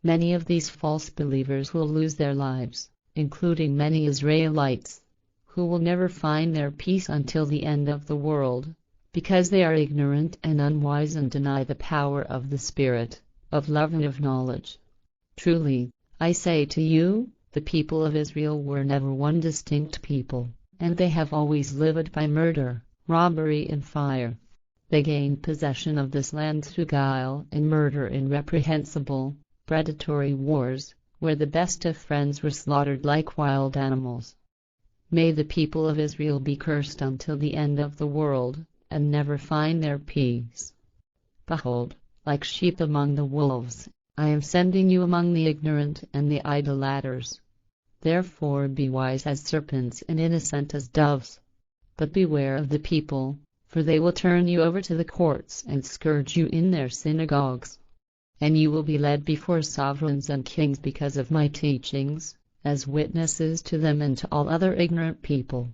Many of these false believers will lose their lives, including many Israelites, who will never find their peace until the end of the world, because they are ignorant and unwise and deny the power of the Spirit, of love and of knowledge. Truly, I say to you, the people of Israel were never one distinct people, and they have always lived by murder, robbery and fire. They gained possession of this land through guile and murder in reprehensible, predatory wars, where the best of friends were slaughtered like wild animals. May the people of Israel be cursed until the end of the world, and never find their peace. Behold, like sheep among the wolves, I am sending you among the ignorant and the idolaters. Therefore be wise as serpents and innocent as doves. But beware of the people, for they will turn you over to the courts and scourge you in their synagogues. And you will be led before sovereigns and kings because of my teachings, as witnesses to them and to all other ignorant people.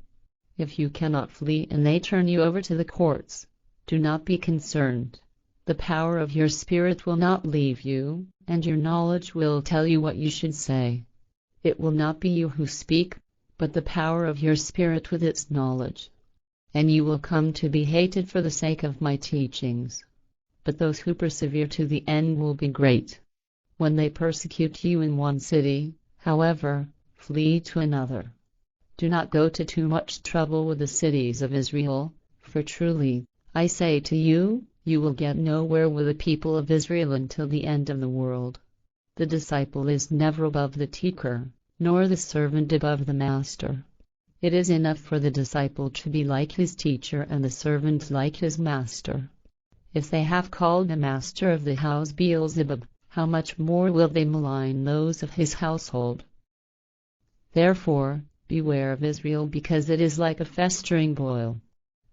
If you cannot flee and they turn you over to the courts, do not be concerned. The power of your Spirit will not leave you, and your knowledge will tell you what you should say. It will not be you who speak, but the power of your Spirit with its knowledge. And you will come to be hated for the sake of my teachings. But those who persevere to the end will be great. When they persecute you in one city, however, flee to another. Do not go to too much trouble with the cities of Israel, for truly, I say to you, you will get nowhere with the people of Israel until the end of the world. The disciple is never above the teacher, nor the servant above the master. It is enough for the disciple to be like his teacher and the servant like his master. If they have called the master of the house Beelzebub, how much more will they malign those of his household? Therefore, beware of Israel, because it is like a festering boil.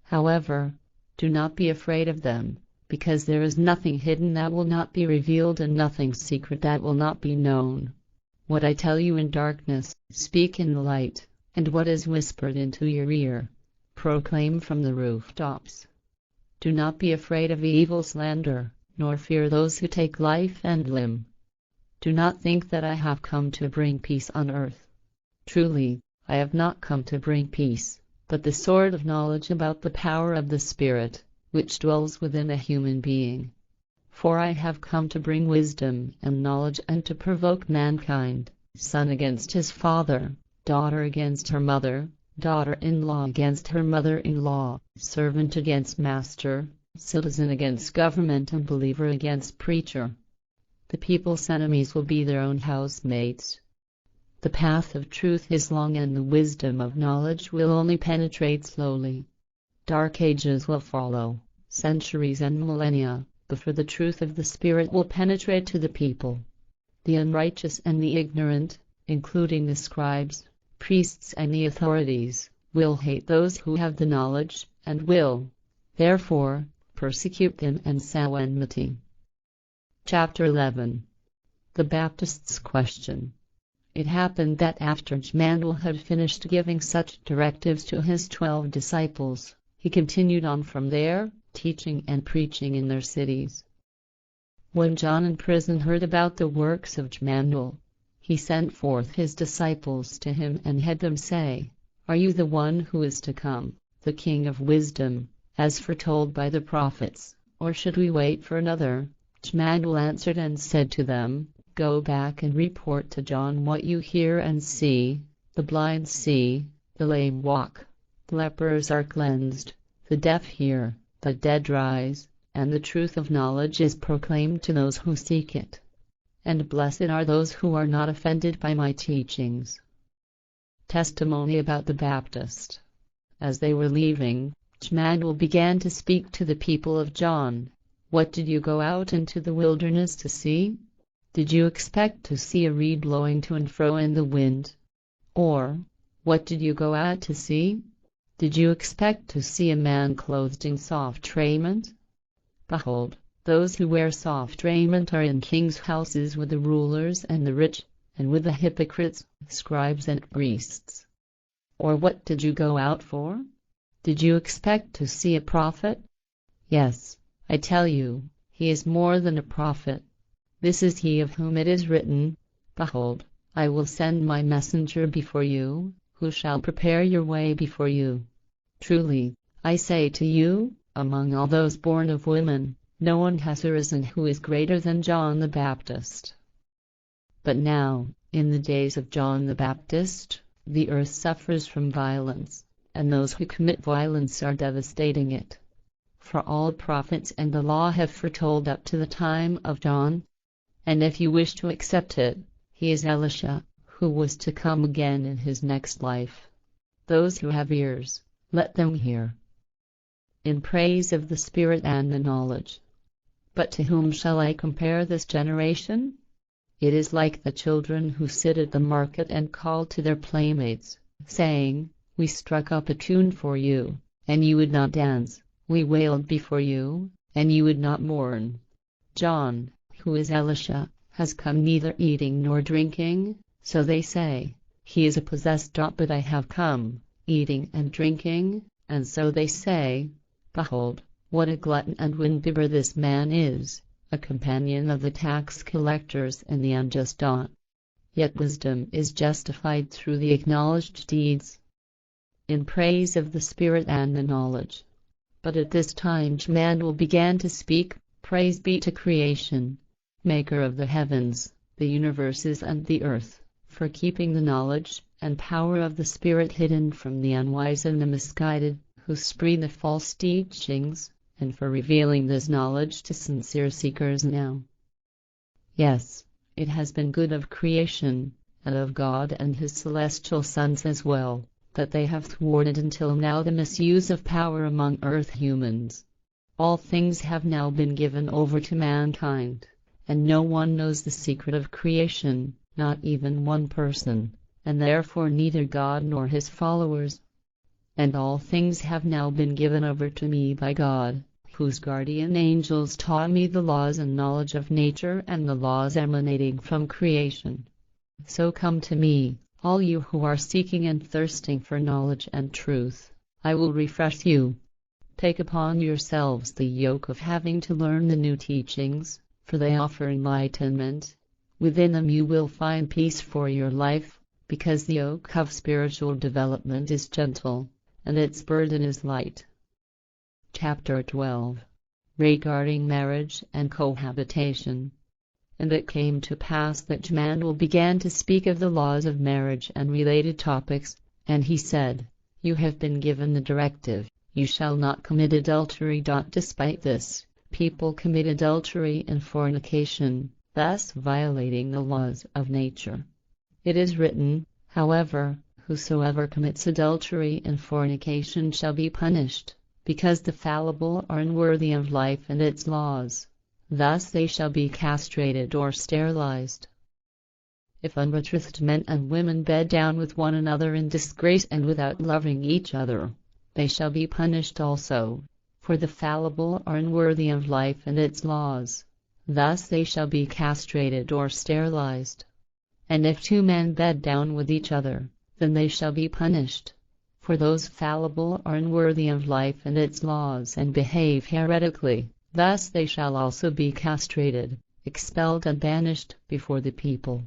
However, do not be afraid of them, because there is nothing hidden that will not be revealed and nothing secret that will not be known. What I tell you in darkness, speak in the light, and what is whispered into your ear, proclaim from the rooftops. Do not be afraid of evil slander, nor fear those who take life and limb. Do not think that I have come to bring peace on earth. Truly, I have not come to bring peace, but the sword of knowledge about the power of the Spirit, which dwells within a human being. For I have come to bring wisdom and knowledge and to provoke mankind, son against his father, daughter against her mother, daughter-in-law against her mother-in-law, servant against master, citizen against government, and believer against preacher. The people's enemies will be their own housemates. The path of truth is long, and the wisdom of knowledge will only penetrate slowly. Dark ages will follow, centuries and millennia, before the truth of the Spirit will penetrate to the people. The unrighteous and the ignorant, including the scribes, priests and the authorities, will hate those who have the knowledge, and will, therefore, persecute them and sow enmity. Chapter 11. The Baptist's Question. It happened that after Jmmanuel had finished giving such directives to his 12 disciples, he continued on from there, teaching and preaching in their cities. When John in prison heard about the works of Jmmanuel, he sent forth his disciples to him and had them say, "Are you the one who is to come, the King of wisdom, as foretold by the prophets, or should we wait for another?" Jmmanuel answered and said to them, "Go back and report to John what you hear and see. The blind see, the lame walk, the lepers are cleansed, the deaf hear, the dead rise, and the truth of knowledge is proclaimed to those who seek it. And blessed are those who are not offended by my teachings." Testimony about the Baptist. As they were leaving, Jmmanuel began to speak to the people of John. "What did you go out into the wilderness to see? Did you expect to see a reed blowing to and fro in the wind? Or, what did you go out to see? Did you expect to see a man clothed in soft raiment? Behold, those who wear soft raiment are in kings' houses with the rulers and the rich, and with the hypocrites, scribes and priests. Or what did you go out for? Did you expect to see a prophet? Yes, I tell you, he is more than a prophet. This is he of whom it is written, Behold, I will send my messenger before you, who shall prepare your way before you. Truly, I say to you, among all those born of women, no one has arisen who is greater than John the Baptist. But now, in the days of John the Baptist, the earth suffers from violence, and those who commit violence are devastating it. For all prophets and the law have foretold up to the time of John. And if you wish to accept it, he is Elisha, who was to come again in his next life. Those who have ears, let them hear. In praise of the Spirit and the knowledge. But to whom shall I compare this generation? It is like the children who sit at the market and call to their playmates, saying, We struck up a tune for you, and you would not dance. We wailed before you, and you would not mourn. John, who is Elisha, has come neither eating nor drinking, so they say, He is a possessed. But I have come, eating and drinking, and so they say, Behold, what a glutton and windbibber this man is, a companion of the tax collectors and the unjust. Yet wisdom is justified through the acknowledged deeds. In praise of the Spirit and the knowledge. But at this time Jmmanuel began to speak, Praise be to creation, Maker of the heavens, the universes and the earth, for keeping the knowledge and power of the Spirit hidden from the unwise and the misguided, who spread the false teachings, and for revealing this knowledge to sincere seekers now. Yes, it has been good of creation, and of God and His celestial sons as well, that they have thwarted until now the misuse of power among earth humans. All things have now been given over to mankind, and no one knows the secret of creation, not even one person, and therefore neither God nor His followers. And all things have now been given over to me by God, whose guardian angels taught me the laws and knowledge of nature and the laws emanating from creation. So come to me, all you who are seeking and thirsting for knowledge and truth. I will refresh you. Take upon yourselves the yoke of having to learn the new teachings, for they offer enlightenment. Within them you will find peace for your life, because the yoke of spiritual development is gentle, and its burden is light. Chapter 12. Regarding marriage and cohabitation. And it came to pass that Jmmanuel began to speak of the laws of marriage and related topics, and he said, You have been given the directive, You shall not commit adultery. Despite this, people commit adultery and fornication, thus violating the laws of nature. It is written, however, Whosoever commits adultery and fornication shall be punished, because the fallible are unworthy of life and its laws. Thus they shall be castrated or sterilized. If unbetrothed men and women bed down with one another in disgrace and without loving each other, they shall be punished also, for the fallible are unworthy of life and its laws. Thus they shall be castrated or sterilized. And if two men bed down with each other, then they shall be punished, for those fallible are unworthy of life and its laws and behave heretically. Thus they shall also be castrated, expelled and banished before the people.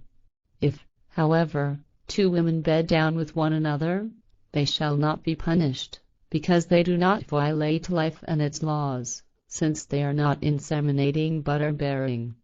If, however, two women bed down with one another, they shall not be punished, because they do not violate life and its laws, since they are not inseminating but are bearing.